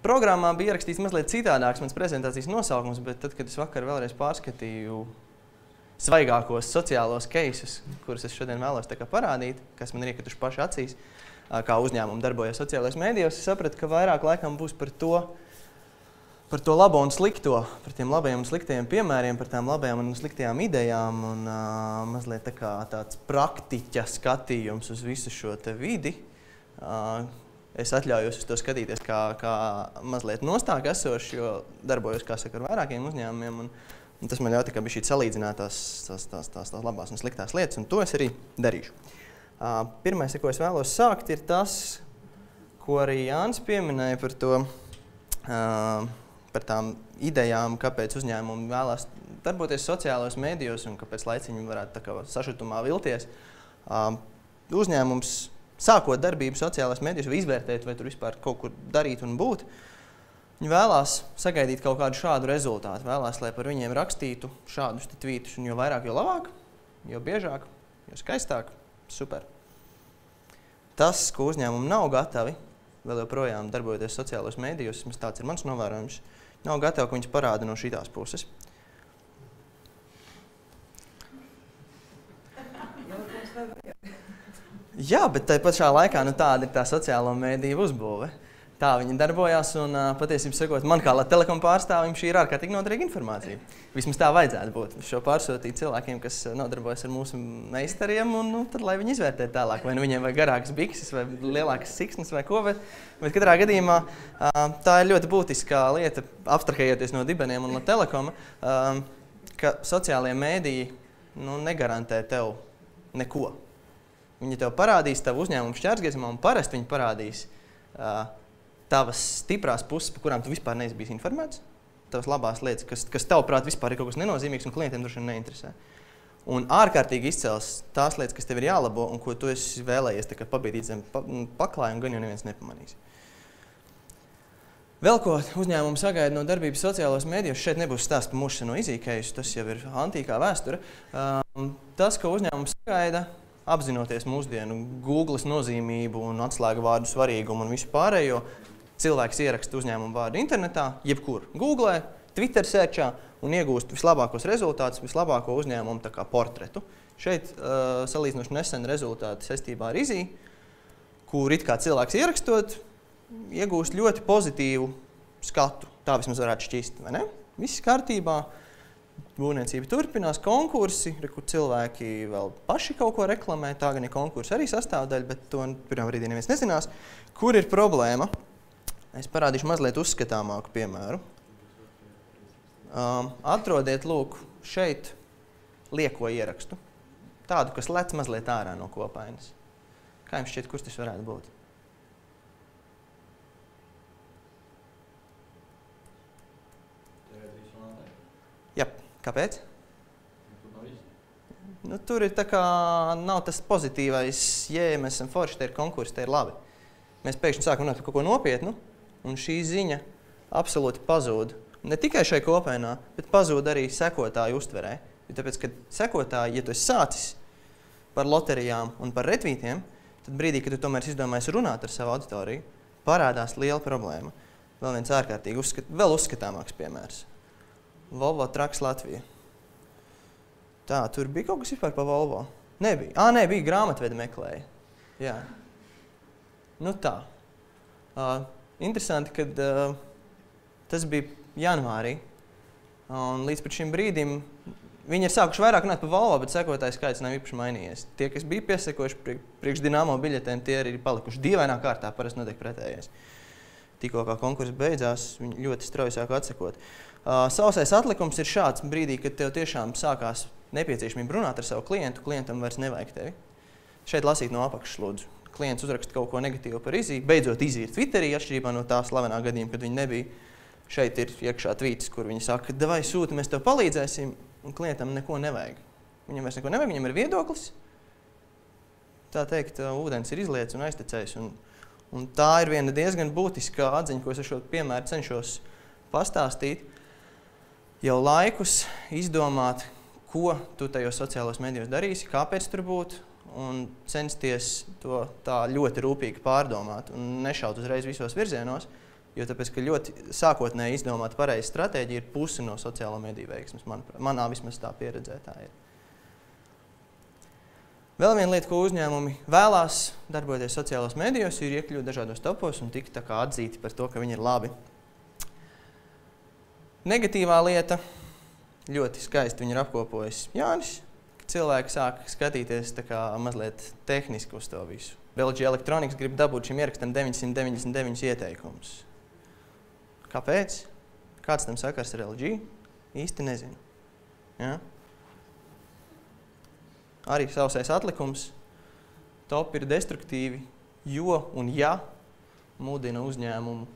Programmā bija ierakstīts mazliet citādāks mans prezentācijas nosaukums, bet tad, kad es vakar vēlreiz pārskatīju svaigākos sociālos keisus, kurus es šodien vēlos tā kā parādīt, kas man ir iekrituši paši acīs, kā uzņēmumi darbojas sociālajos mēdījos, es sapratu, ka vairāk laikam būs par to labo un slikto, par tiem labajiem un sliktajiem piemēriem, par tām labajām un sliktajām idejām un mazliet tā kā tāds praktiķa skatījums uz visu šo te vidi. Es atļaujos uz to skatīties kā mazliet nostāk esoši, jo darbojos, kā saka, ar vairākiem uzņēmumiem, un tas man ļauj tā kā bišķīt salīdzināt tās labās un sliktās lietas, un to es arī darīšu. Pirmais, ar ko es vēlos sākt, ir tas, ko arī Jānis pieminēja par to, par tām idejām, kāpēc uzņēmumi vēlās darboties sociālajos mēdījos un kāpēc laiciņi varētu tā kā sašutumā vilties. Uzņēmums sākot darbību sociālajos mēdījos vai izvērtēt, vai tur vispār kaut kur darīt un būt, viņi vēlās sagaidīt kaut kādu šādu rezultātu, vēlās, lai par viņiem rakstītu šādus tvītus, un jo vairāk, jo labāk, jo biežāk, jo skaistāk, super. Tas, ko uzņēmumi nav gatavi, vēl joprojām darbojoties sociālajos mēdījos, tāds ir mans novērojums, nav gatavi, ka viņas parāda no šitās puses. Jā, bet tai pašā laikā tāda ir tā sociālo mēdīju uzbūve. Tā viņi darbojās un patiesībā sakot, man kā Telekom pārstāvim šī ir ārkārtīgi noderīga informācija. Vismaz tā vajadzētu būt. Šo pārsūtīt cilvēkiem, kas nodarbojas ar mūsu meistariem, un tad, lai viņi izvērtē tālāk, vai viņiem vajag garākas bikses, vai lielākas siksnas, vai ko, bet katrā gadījumā tā ir ļoti būtiskā lieta, abstrahējoties no dibeniem un no Telekoma, ka sociālie mēdīji negarantē tev neko. Viņi tev parādīs tavu uzņēmumu šķērsgaismā, un parasti viņi parādīs tavas stiprās puses, par kurām tu vispār neesi bijis informēts, tavas labās lietas, kas tavuprāt vispār ir kaut kas nenozīmīgs un klientiem droši vien neinteresē. Un ārkārtīgi izcels tās lietas, kas tev ir jālabo un ko tu esi vēlējies tā kā pabīdīt zem paklāja, un gan jau neviens nepamanīs. Vēl ko uzņēmumu sagaida no darbības sociālos mēdījos, šeit nebūs stāsts par mūsu seno izīkējusu, tas jau ir antīkā vēsture. Tas, ko uzņēmums sagaida, apzinoties mūsdienu Googles nozīmību un atslēgu vārdu svarīgumu un visu pārējo, cilvēks ieraksta uzņēmumu vārdu internetā, jebkur Googlē, Twitter searchā un iegūst vislabākos rezultātus, vislabāko uzņēmumu tā kā portretu. Šeit salīdzinoši nesen rezultāti saistībā ar Izī, kur it kā cilvēks ierakstot, iegūst ļoti pozitīvu skatu. Tā vismaz varētu šķist, vai ne? Viss kārtībā. Būvniecība turpinās, konkursi, kur cilvēki vēl paši kaut ko reklamē, tā gan ir konkursi arī sastāvdaļa, bet to pirmā brīdī neviens nezinās. Kur ir problēma? Es parādīšu mazliet uzskatāmāku piemēru. Atrodiet, lūk, šeit lieko ierakstu. Tādu, kas lec mazliet ārā no kopainas. Kā jums šķiet, kurš tas varētu būt? Jā. Kāpēc? Tur ir tā kā nav tas pozitīvais, mēs esam forši, te ir konkursi, te ir labi. Mēs pēkšņi sākam runāt par kaut ko nopietnu, un šī ziņa absolūti pazūd. Ne tikai šai kopainā, bet pazūd arī sekotāju uztverē. Tāpēc, kad sekotāji, ja tu esi sācis par loterijām un par retvītiem, tad brīdī, kad tu tomēr izdomājies runāt ar savu auditoriju, parādās liela problēma. Vēl viens ārkārtīgi vēl uzskatāmāks piemērs. Volvo Traks Latvija. Tā, tur bija kaut kas vispār par Volvo? Nebija. Nē, bija grāmatvedi meklēja. Jā. Tā. Interesanti, kad tas bija janvārī. Un līdz pat šim brīdim viņi ir sākuši vairāk runāt par Volvo, bet sekotāju skaits nav īpaši mainījies. Tie, kas bija piesekojuši priekš Dinamo biļetēm, tie ir palikuši dīvainā kārtā, parasti notiek pretējies. Tikko kā konkurss beidzās, viņi ļoti strauji sāk atsekot. Sausais atlikums ir šāds brīdī, kad tev tiešām sākās nepieciešamība runāt ar savu klientu, klientam vairs nevajag tevi. Šeit lasīt no apakšas lūdzu. Klients uzraksta kaut ko negatīvu par Izī, beidzot Izī ir Twitterī, atšķirībā no tā slavenā gadījuma, kad viņi nebija. Šeit ir iekšā tvīts, kur viņi saka, davai sūti, mēs tev palīdzēsim, un klientam neko nevajag. Viņam vairs neko nevajag, viņam ir viedoklis. Tā teikt, ūdens ir izliets un aiztecējis, un tā ir viena diezgan būtiska atziņa, ko es ar šo piemēru cenšos pastāstīt. Jau laikus izdomāt, ko tu tajos sociālos medijos darīsi, kāpēc tur būt, un censties to tā ļoti rūpīgi pārdomāt un nešaut uzreiz visos virzienos, Jo tāpēc, ka ļoti sākotnēji izdomāta pareiza stratēģija ir pusi no sociālo mediju veiksmes, manuprāt. Manā vismaz tā pieredzē tā ir. Vēl viena lieta, ko uzņēmumi vēlās darboties sociālos medijos, ir iekļūt dažādos topos un tikt tā kā atzīti par to, ka viņi ir labi. Negatīvā lieta, ļoti skaisti viņi ir apkopojis Jānis, ka cilvēki sāk skatīties tā kā mazliet tehniski uz to visu. LG Electronics grib dabūt šim ierakstam 999 ieteikumus. Kāpēc? Kāds tam sakars ar LG? Īsti nezinu. Ja? Arī sausais atlikums. Top ir destruktīvi, jo un ja mudina uzņēmumu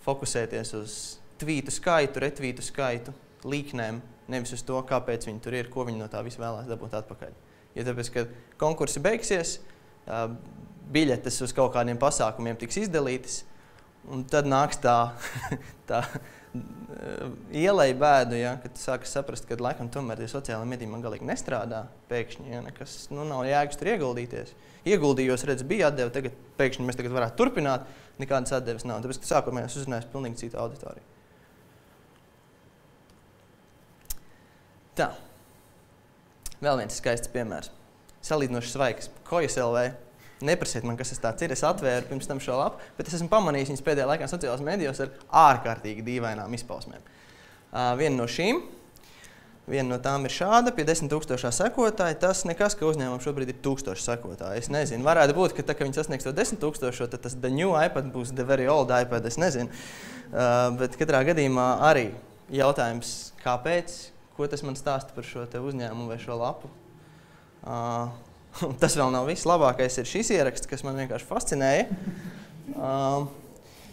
fokusēties uz tvītu skaitu, retvītu skaitu, līknēm, nevis uz to, kāpēc viņi tur ir, ko viņi no tā visu vēlās dabūt atpakaļ. Jo tāpēc, kad konkursi beigsies, biļetes uz kaut kādiem pasākumiem tiks izdalītas, un tad nāks tā ielai bēdu, ja, kad sākas saprast, ka laikam tomēr tie sociālai mediji man galīgi nestrādā pēkšņi, ja, nekas, nav jēgas tur ieguldīties. Ieguldījos, redz, bija atdeva, tagad pēkšņi mēs tagad varētu turpināt, nekādas atdeves nav, tāpēc, ka sākumā es uzrunāju pilnīgi citu auditoriju. Tā. Vēl viens skaists piemērs. Salīdzinoši svaigs. Kojas LV. Neprasiet man, kas tas tāds ir. Es atvēru pirms tam šo lapu, bet es esmu pamanījis viņas pēdējā laikā sociālās medijos ar ārkārtīgi dīvainām izpausmēm. Viena no šīm, viena no tām ir šāda, pie 10 000 sekotāji. Tas nekas, ka uzņēmumam šobrīd ir 1000 sekotāji. Es nezinu. Varētu būt, ka tā, ka viņi sasniegs to 10 000, tad tas the new iPad būs the very old iPad, es nezinu. Bet katrā gadījumā arī jautājums, kāpēc? Ko tas man stāsta par šo te uzņēmumu vai šo lapu? Tas vēl nav viss. Labākais ir šis ieraksts, kas man vienkārši fascinēja.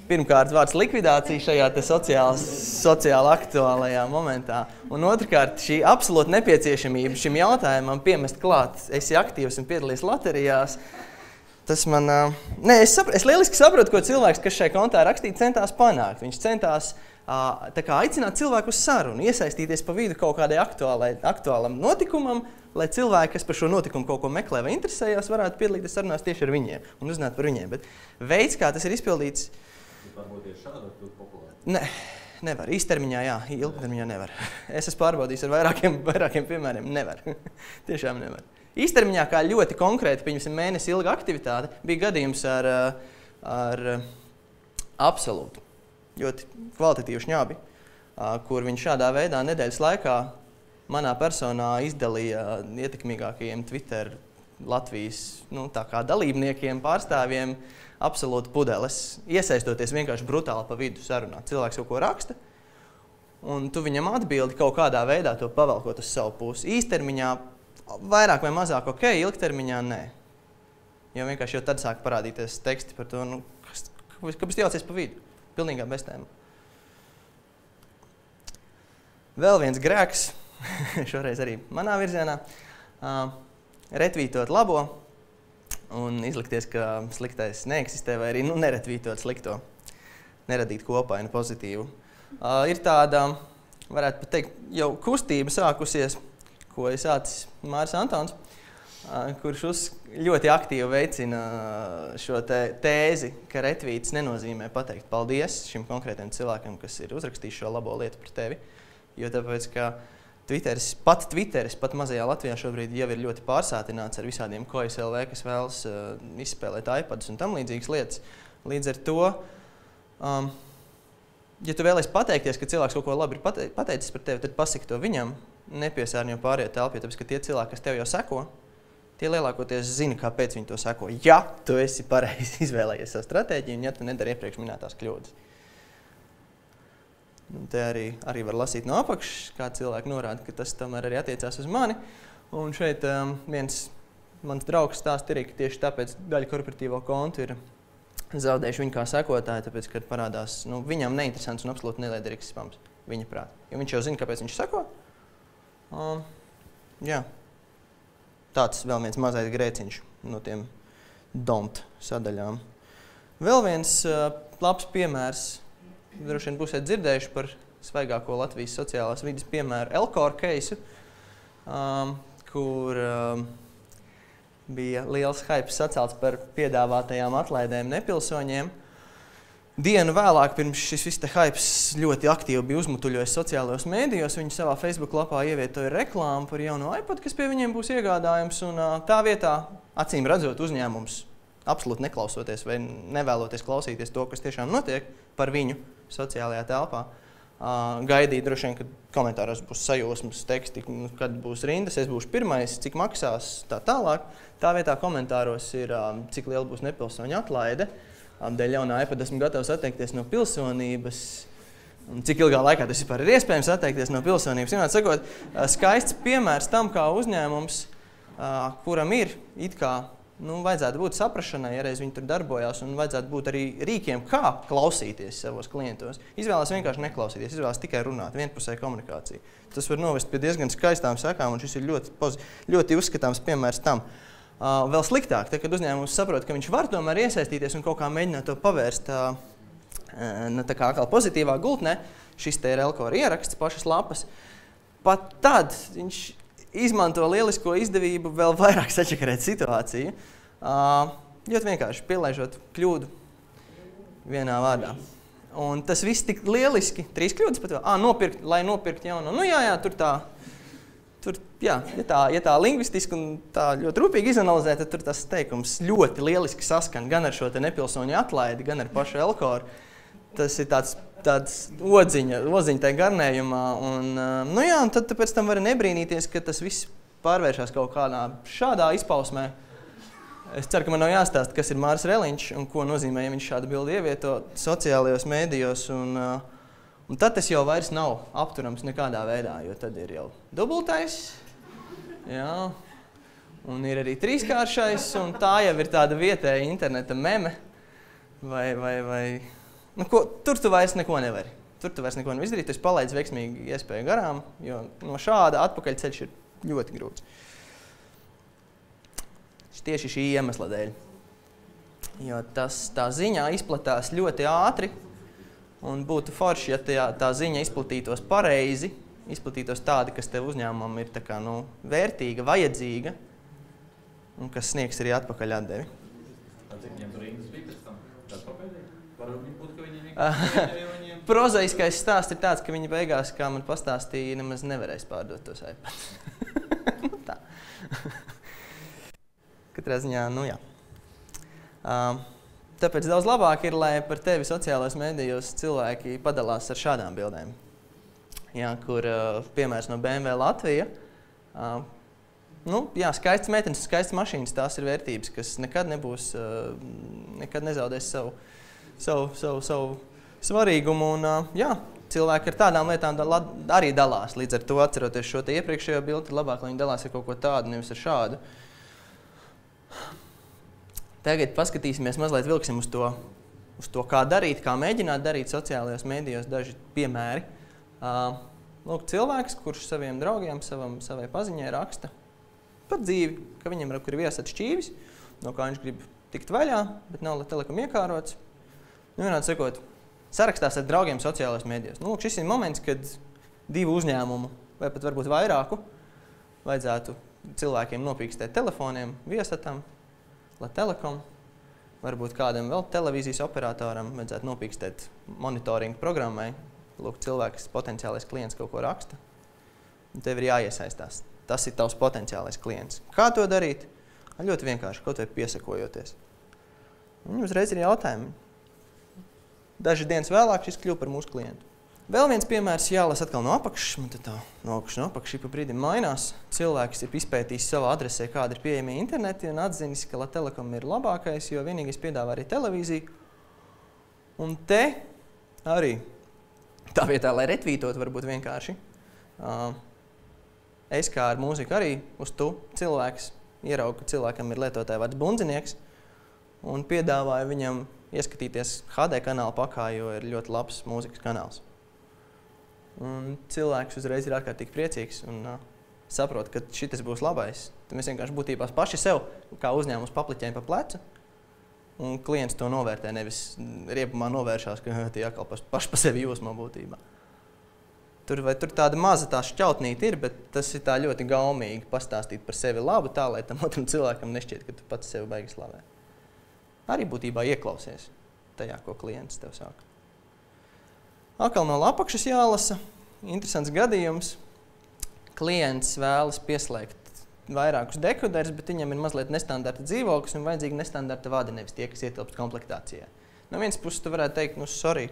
Pirmkārt, vārds likvidācija šajā te sociāli aktuālajā momentā. Un otrkārt, šī absolūta nepieciešamība šim jautājumam piemest klāt. Esi aktīvs un piedalījies loterijās. Tas man... Es lieliski saprotu, ko cilvēks, kas šai kontā rakstīja, centās panākt. Viņš centās tā kā aicināt cilvēku uz sarunu, iesaistīties pa vidu kaut kādai aktuālam notikumam, lai cilvēki, kas par šo notikumu kaut ko meklē vai interesējās, varētu piedalīties sarunās tieši ar viņiem un uzzināt par viņiem. Bet veids, kā tas ir izpildīts... Varbūt ir šādi kļūt populāri? Ne, nevar. Īstermiņā, jā. Ilgtermiņā nevar. Es esmu pārbaudījis ar vairākiem piemēriem. Nevar. Tiešām nevar. Īstermiņā, kā ļoti konkrēti, pieņemsim mēnesi ilga aktivitāte, bija gadījums ar Absolūtu. Ļoti kvalitatīvu šņābi, kur viņš šādā veidā nedēļas laikā manā personā izdalīja ietekmīgākajiem Twitter Latvijas tā kā dalībniekiem, pārstāvjiem absolūti pudeles, iesaistoties vienkārši brutāli pa vidu sarunā. Cilvēks kaut ko raksta, un tu viņam atbildi kaut kādā veidā to pavelkot uz savu pusi. Īstermiņā vairāk vai mazāk ok, ilgtermiņā nē. Jo vienkārši jau tad sāk parādīties teksti par to, kāpēc jaucies pa vidu. Pilnīgā beztēma. Vēl viens grēks, šoreiz arī manā virzienā, retvītot labo un izlikties, ka sliktais neeksistē, vai arī neretvītot slikto, neradīt kopainu pozitīvu. Ir tāda, varētu pat teikt, jau kustība sākusies, ko ir sācis Māris Antons, kurš ļoti aktīvi veicina šo tēzi, ka retvīts nenozīmē pateikt paldies šim konkrētam cilvēkam, kas ir uzrakstījis šo labo lietu par tevi. Jo tāpēc, ka Twitteris, pat mazajā Latvijā šobrīd jau ir ļoti pārsātināts ar visādiem Kojas LV, kas vēlas izspēlēt iPadus un tam līdzīgas lietas. Līdz ar to, ja tu vēlies pateikties, ka cilvēks kaut ko labi ir pateicis par tevi, tad pasaki to viņam, nepiesārņo pārējo telpu, tāpēc, ka tie cilvēki, kas tev jau seko, tie lielākoties zina, kāpēc viņi to seko. Ja tu esi pareizi izvēlējies savu stratēģiju un ja tu nedari iepriekš minētās kļūdas. Un te arī var lasīt no apakšas, kā cilvēki norāda, ka tas tomēr arī attiecās uz mani. Un šeit viens mans draugs stāsta arī, ka tieši tāpēc daļa korporatīvo kontu ir zaudējuši viņu kā sekotāji, tāpēc, kad parādās viņam neinteresants un absolūti neliederīgs spams viņa prāt. Jo viņš jau zina, kāpēc viņš seko. Jā. Tāds vēl viens mazais grēciņš no tiem don't sadaļām. Vēl viens labs piemērs, droši vien būsiet dzirdējuši par svaigāko Latvijas sociālās vides piemēru Elkor keisu, kur bija liels hypes sacelts par piedāvātajām atlaidēm nepilsoņiem. dienu vēlāk, pirms šis viss te hypes ļoti aktīvi bija uzmutuļojis sociālajos mēdījos, viņi savā Facebook lapā ievietoja reklāmu par jauno iPod, kas pie viņiem būs iegādājams, un tā vietā, acīm redzot, uzņēmums, absolūti neklausoties vai nevēloties klausīties to, kas tiešām notiek par viņu sociālajā telpā, gaidīt droši vien, kad komentāros būs sajūsmas teksti, kad būs rindas, es būšu pirmais, cik maksās, tā tālāk. Tā vietā komentāros ir, cik liela būs nepilsoņa atlaide, dēļ jaunā iPod esmu gatavs atteikties no pilsonības, un cik ilgā laikā tas vispār ir iespējams atteikties no pilsonības. Vienmēr sakot, skaists piemērs tam, kā uzņēmums, kuram ir it kā, vajadzētu būt saprašanai, ja reiz viņi tur darbojās, un vajadzētu būt arī rīkiem, kā klausīties savos klientos. Izvēlās vienkārši neklausīties, izvēlās tikai runāt, vienpusēja komunikācija. Tas var novest pie diezgan skaistām sekām, un šis ir ļoti uzskatāms piemērs tam. Vēl sliktāk, kad uzņēmums saprot, ka viņš var tomēr iesaistīties un kaut kā mēģināt to pavērst tā kā atkal pozitīvā gultnē, šis te ir Elkora ieraksts, pašas lapas, pat tad viņš izmanto lielisko izdevību vēl vairāk sačakarēt situāciju, ļoti vienkārši pielaižot kļūdu vienā vārdā. Un tas viss tik lieliski, 3 kļūdas pat vēl, lai nopirkt jaunu. Ja tā lingvistiski un tā ļoti rūpīgi izanalizē, tad tur tas teikums ļoti lieliski saskan gan ar šo te nepilsoņu atlaidi, gan ar pašu Elkoru. Tas ir tāds odziņa tajā garnējumā, un tad pēc tam var nebrīnīties, ka tas viss pārvēršās kaut kādā šādā izpausmē. Es ceru, ka man nav jāstāsta, kas ir Māris Reliņš un ko nozīmē, ja viņš šādu bildi ievieto sociālajos mēdījos, un tad tas jau vairs nav apturams nekādā veidā, jo tad ir jau dubultais, jā, un ir arī trīskāršais, un tā jau ir tāda vietēja interneta meme, vai tur tu vairs neko nevari. Tur tu vairs neko nevari izdarīt, tu esi palaidis veiksmīgi iespēju garām, jo no šāda atpakaļceļš ir ļoti grūts. Tieši šī iemesla dēļ. Jo tā ziņā izplatās ļoti ātri, un būtu forši, ja tā ziņa izplatītos pareizi, izplatītos tādi, kas tev uzņēmumam ir tā kā, vērtīga, vajadzīga, un kas sniegs arī atpakaļ atdevi. Cik viņiem tur rindas bija pēc tam? Tas papēdīgi? Varbūt būt, ka viņi Prozaiskais stāsts ir tāds, ka viņi beigās, kā man pastāstīja, nemaz nevarēs pārdot tos iPad. Tā. Katrā ziņā, jā. Tāpēc daudz labāk ir, lai par tevi sociālajos mēdījos cilvēki padalās ar šādām bildēm. Jā, kur piemērs no BMW Latvija. Skaists meitenes, skaists mašīnas, tās ir vērtības, kas nekad nezaudēs savu svarīgumu. Un, cilvēki ar tādām lietām arī dalās. Līdz ar to atceroties šo te iepriekšējo bildi, labāk, lai viņi dalās ar kaut ko tādu, nevis ar šādu. Tagad paskatīsimies, mazliet vilksim uz to, kā darīt, kā mēģināt darīt sociālajos mēdījos daži piemēri. Lūk, cilvēks, kurš saviem draugiem, savai paziņai raksta par dzīvi, ka viņam ir iesats šķīvis, no kā viņš grib tikt vaļā, bet nav Telekom iekārots. Vienādi sakot, sarakstās ar draugiem sociālajos mēdījos. Lūk, šis ir moments, kad 2 uzņēmumu, vai pat varbūt vairāku, vajadzētu cilvēkiem nopīkstēt telefoniem, viesatam, Telekom, varbūt kādam vēl televīzijas operatoram vajadzētu nopīkstēt monitoringu programmai. Lūk, cilvēks, potenciālais klients kaut ko raksta, un tev ir jāiesaistās. Tas ir tavs potenciālais klients. Kā to darīt? Ļoti vienkārši, kaut vai piesakojoties. Un uzreiz ir jautājumi. Daži dienas vēlāk šis kļuva par mūsu klientu. Vēl viens piemērs jālas atkal no apakšas, no apakšas pa brīdim mainās. Cilvēks ir izpētījis savā adresē, kāda ir pieejamie interneti, un atzinis, ka Telekom ir labākais, jo vienīgais piedāvā arī televīziju. Un te arī tā vietā, lai retvītot, varbūt vienkārši, es kā ar mūziku arī uz tu cilvēks ieraugu, ka cilvēkam ir lietotāja vārds bundzinieks, un piedāvāju viņam ieskatīties HD kanāla pakā, jo ir ļoti labs mūzikas kanāls. Un cilvēks uzreiz ir ārkārtīgi priecīgs un saprot, ka šitas būs labais. Tad mēs vienkārši būtībā paši sev, kā uzņēmums, papliķējam pa plecu, un klients to novērtē, nevis riebumā novēršās, ka tie atkal paši pa sevi jūsmā būtībā. Tur tāda maza tā šķautnīte ir, bet tas ir tā ļoti gaumīgi pastāstīt par sevi labu tā, lai tam otram cilvēkam nešķiet, ka tu pats sevi baigi slavē. Arī būtībā ieklausies. tajā, ko klients tev saka. Atkal no lapakšas jālasa. Interesants gadījums. Klients vēlas pieslēgt vairākus dekoderus, bet viņam ir mazliet nestandarta dzīvoklis un vajadzīgi nestandarta vadi, nevis tie, kas ietilpst komplektācijā. No vienas puses tu varētu teikt, sorry,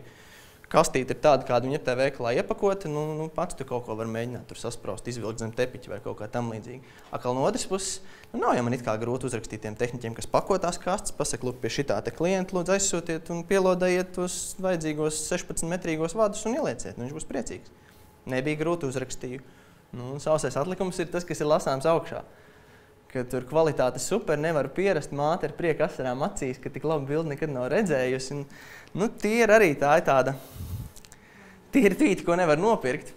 kastīte ir tāda, kāda viņa ir tev veikalā iepakota, pats tu kaut ko var mēģināt tur saspraust, izvilkt zem tepiķa vai kaut kā tam līdzīgi. Atkal no otras puses, nav jau man it kā grūti uzrakstīt tiem tehniķiem, kas pako tās kastes, pasaka, lūk, pie šitā te klienta, lūdzu aizsūtiet un pielodējiet tos vajadzīgos 16-metrīgos vadus un ielieciet, viņš būs priecīgs. Nebija grūti uzrakstīju. Sausais atlikums ir tas, kas ir lasāms augšā. Ka tur kvalitāte super, nevaru pierast, māte ar prieku asarām acīs, ka tik labu bildi nekad nav redzējusi. Tie ir arī tāda tīri tvīti, ko nevar nopirkt.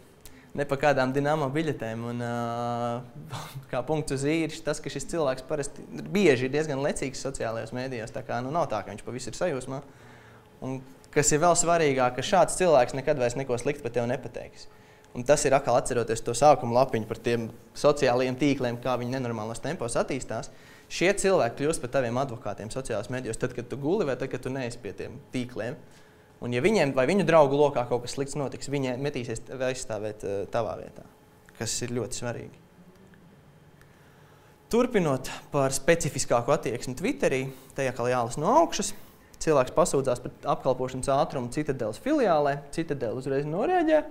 Ne pa kādām Dinamo biļetēm. Un kā punkts uz īri, tas, ka šis cilvēks parasti bieži ir diezgan lecīgs sociālajos mēdījos, tā kā nav tā, ka viņš pa visu ir sajūsmā. Un kas ir vēl svarīgāk, ka šāds cilvēks nekad vairs neko sliktu par tevi nepateiks. Un tas ir atkal atceroties to sākuma lapiņu par tiem sociālajiem tīkliem, kā viņi nenormālos tempos attīstās. Šie cilvēki kļūst par taviem advokātiem sociālajos medijos, tad, kad tu guli vai tad, kad tu neesi pie tiem tīkliem. Un ja viņiem vai viņu draugu lokā kaut kas slikts notiks, viņi metīsies aizstāvēt tavā vietā, kas ir ļoti svarīgi. Turpinot par specifiskāku attieksmi Twitterī, tajā kā jālas no augšas, cilvēks pasūdzās par apkalpošanas ātrumu Citadeles filiālē, Citadele uzreiz norēģē.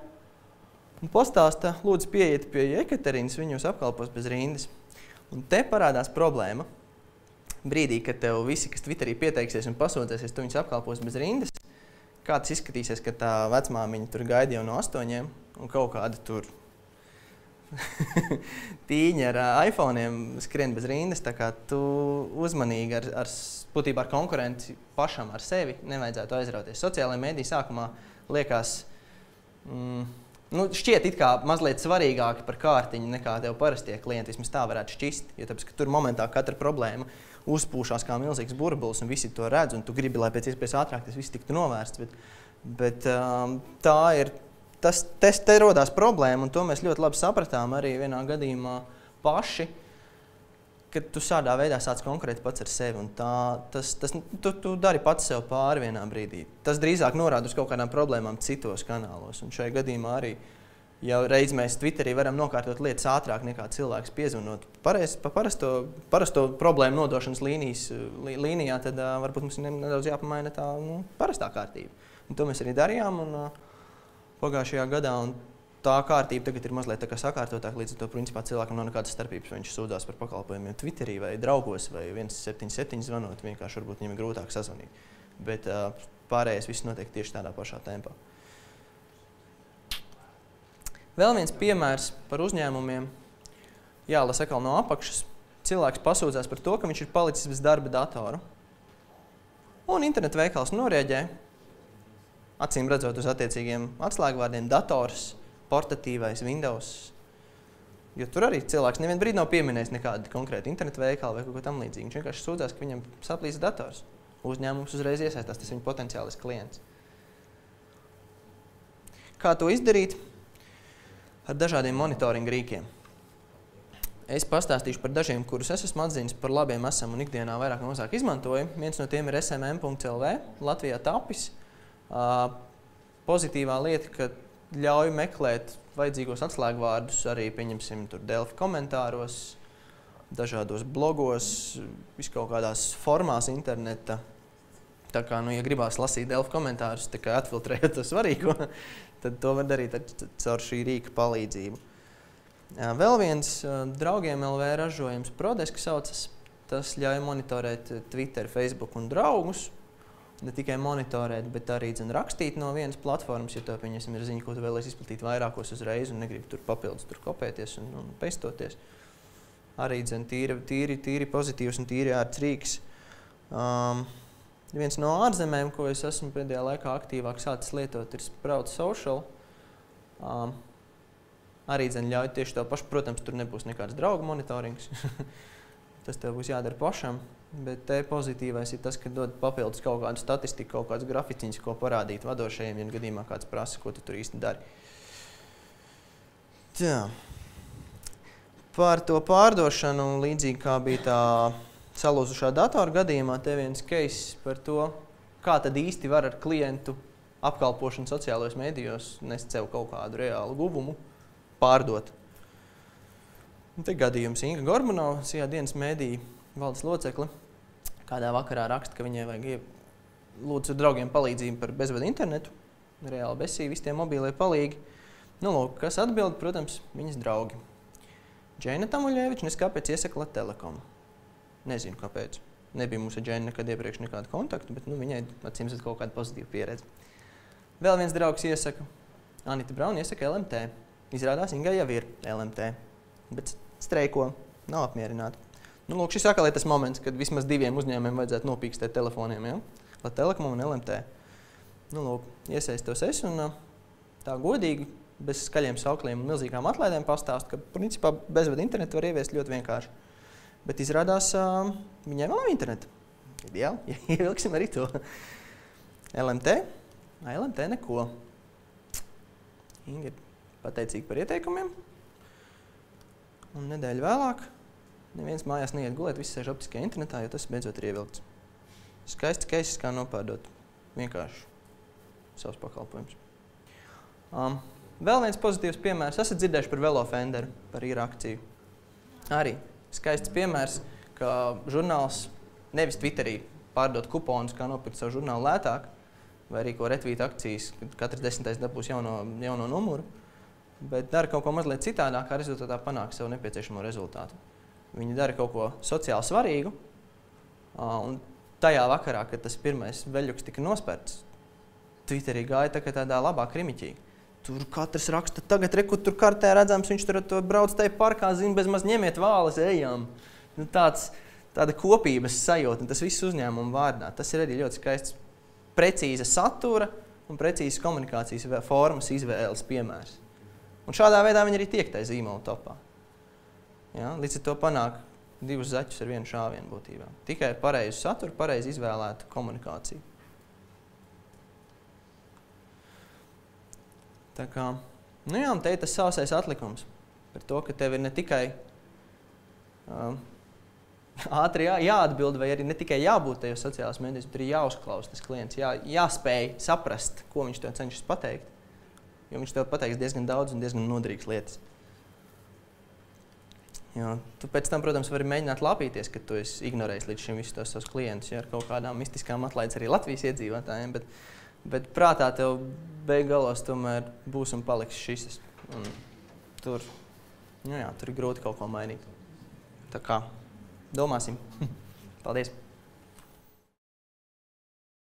Un pastāsta, lūdzu, pieiet pie Jekaterinas, viņu jūs apkalpos bez rindas. Un te parādās problēma. Brīdī, kad tev visi, kas Twitterī pieteiksies un pasūdzēsies, tu viņus apkalpos bez rindas, kā tas izskatīsies, ka tā vecmāmiņa tur gaida jau no 8 un kaut kāda tur tīņi ar iPhone'iem skrien bez rindas, tā kā tu uzmanīgi būtībā ar konkurenci pašam ar sevi nevajadzētu aizrauties. Sociālajā mēdī sākumā liekas, šķiet it kā mazliet svarīgāki par kārtiņu nekā tev parastie klienti, vismaz tā varētu šķist, jo tāpēc, ka tur momentā katra problēma uzpūšās kā milzīgs burbulis un visi to redz, un tu gribi, lai pēc iespējas ātrāk tas viss tiktu novērsts, bet tā ir, te rodās problēma, un to mēs ļoti labi sapratām arī vienā gadījumā paši, kad tu šādā veidā sāc konkurēt pats ar sevi, un tu dari pats sev pāri vienā brīdī. Tas drīzāk norāda uz kaut kādām problēmām citos kanālos, un šajā gadījumā arī, ja reiz mēs Twitterī varam nokārtot lietas ātrāk nekā cilvēks piezvanot pa parasto problēmu nodošanas līnijā, tad varbūt mums nedaudz jāpamaina tā parastā kārtība. Un to mēs arī darījām, un pagājušajā gadā, un tā kārtība tagad ir mazliet tā kā sakārtotāk, līdz ar to principā cilvēkam nav nekādas starpības, vai viņš sūdzās par pakalpojumiem Twitterī vai draugos vai 177 zvanot, vienkārši varbūt viņam ir grūtāk sazvanīt. Bet pārējais viss notiek tieši tādā pašā tempā. Vēl viens piemērs par uzņēmumiem. Jālasa atkal no apakšas. Cilvēks pasūdzās par to, ka viņš ir palicis bez darba datoru. Un internetu veikals norēģē, acīm redzot uz attiecīgiem atslēgvārdiem, dators, portatīvais, Windows. Jo tur arī cilvēks nevien brīdi nav pieminējis nekādu konkrētu internetu veikalu vai kaut ko tam līdzīgi. Viņš vienkārši sūdzās, ka viņam saplīst dators. Uzņēmums uzreiz iesaistās, tas viņa potenciālis klients. Kā to izdarīt? Ar dažādiem monitoringa rīkiem. Es pastāstīšu par dažiem, kurus es esmu atzinis par labiem esam un ikdienā vairāk un mazāk izmantoju. Viens no tiem ir smm.lv, Latvijā tapis. Pozitīvā lieta, ka ļauj meklēt vajadzīgos atslēgvārdus arī, pieņemsim, tur Delfi komentāros, dažādos blogos, viskaut kādās formās interneta. Tā kā, ja gribās lasīt Delfi komentārus, tā kā atfiltrējot to svarīgo, tad to var darīt caur šī rīka palīdzību. Vēl viens draugiem LV ražojums Prodesk saucas. Tas ļauj monitorēt Twitter, Facebook un draugus. Ne tikai monitorēt, bet arī rakstīt no vienas platformas, ja tev, pieņemsim, ir ziņa, ko tu vēlies izplatīt vairākos uzreiz un negribi tur papildus kopēties un pestoties. Arī tīri pozitīvs un tīri ērts rīks. Viens no ārzemēm, ko es esmu pēdējā laikā aktīvāk sācis lietot, ir Sprout Social. Arī ļauj tieši to pašu, protams, tur nebūs nekāds draugu monitorings. Tas tev būs jādara pašam. Bet te pozitīvais ir tas, ka dod papildus kaut kādu statistiku, kaut kāds graficiņus, ko parādīt vadošajiem, ja gadījumā kāds prasa, ko tu tur īsti dari. Tā. Par to pārdošanu, līdzīgi kā bija tā salūzušā datora gadījumā, te viens case par to, kā tad īsti var ar klientu apkalpošanu sociālajos medijos nest sev kaut kādu reālu guvumu, pārdot. Un te gadījums Inga Gormanova, Sijā dienas mediju valdes locekli, kādā vakarā raksta, ka viņai vajag lūdzu draugiem palīdzību par bezvadu internetu, reāli besī, visi tie mobīlie palīgi. Nu, lūk, kas atbild, protams, viņas draugi. Džeina Tamuļeviča neskāpēc iesaka Lat Telekomu. Nezinu, kāpēc. Nebija mums ar Džeinu nekad iepriekš nekādu kontaktu, bet viņai acīm kaut kāda pozitīva pieredze. Vēl viens draugs iesaka, Anita Brauna iesaka LMT. Izrādās, Ingai jau ir LMT, bet streiko, nav apmierināta. Nu, lūk, šis atkal ir tas moments, kad vismaz diviem uzņēmumiem vajadzētu nopīkstēt telefoniem, ja? Lat Telekomu un LMT. Nu, lūk, iesaistos es un tā godīgi, bez skaļiem saukļiem un milzīgām atlaidēm pastāst, ka principā bezvadu internetu var ieviest ļoti vienkārši. Bet izrādās, viņai vēl nav interneta. Ideāli, ievilksim arī to. LMT? LMT neko. Inga ir pateicīga par ieteikumiem. Un nedēļu vēlāk neviens mājās neiet gulēt, visi sēž optiskajā internetā, jo tas beidzot ir ievilkts. Skaisti cases, kā nopārdot vienkārši savus pakalpojumus. Vēl viens pozitīvs piemērs. Esat dzirdējuši par Velofenderu, par īra akciju. Arī skaists piemērs, ka žurnāls nevis Twitterī pārdot kuponus, kā nopirkt savu žurnālu lētāk, vai arī ko retvīt akcijas, kad katrs 10. dabūs jauno numuru, bet dara kaut ko mazliet citādāk, kā rezultātā panāk savu nepieciešamo rezultātu. Viņi dara kaut ko sociāli svarīgu, un tajā vakarā, kad tas pirmais veļuks tika nospērts, Twitterī gāja tādā labā krimiķīgi. Tur katrs raksta, tagad rekur tur kartē redzams, viņš tur brauc tajā parkā, zina, bez maz ņemiet vāles, ejam. Nu, tāda kopības sajūta, un tas viss uzņēmuma vārdā. Tas ir arī ļoti skaists precīza satura un precīzas komunikācijas formas izvēles piemērs. Un šādā veidā viņi arī tiek tai zīmola topā. Ja? Līdz ar to panāk divus zaķus ar vienu šāvienu būtībā. Tikai ar pareizu saturu, pareizi izvēlētu komunikāciju. Tā kā, nu jā, un te ir tas sausais atlikums par to, ka tev ir ne tikai ātri jāatbild, vai arī ne tikai jābūt tajos sociālās medijos, bet arī jāuzklaus tas klients, jāspēj saprast, ko viņš tev cenšas pateikt, jo viņš tev pateiks diezgan daudz un diezgan noderīgas lietas. Jo, tu pēc tam, protams, vari mēģināt lapīties, ka tu esi ignorējis līdz šim visus tos savus klientus, ja, ar kaut kādām mistiskām atlaides arī Latvijas iedzīvotājiem, bet prātā tev beiggalos tomēr būs un paliks šis. Un tur ir grūti kaut ko mainīt. Tā kā domāsim. Paldies!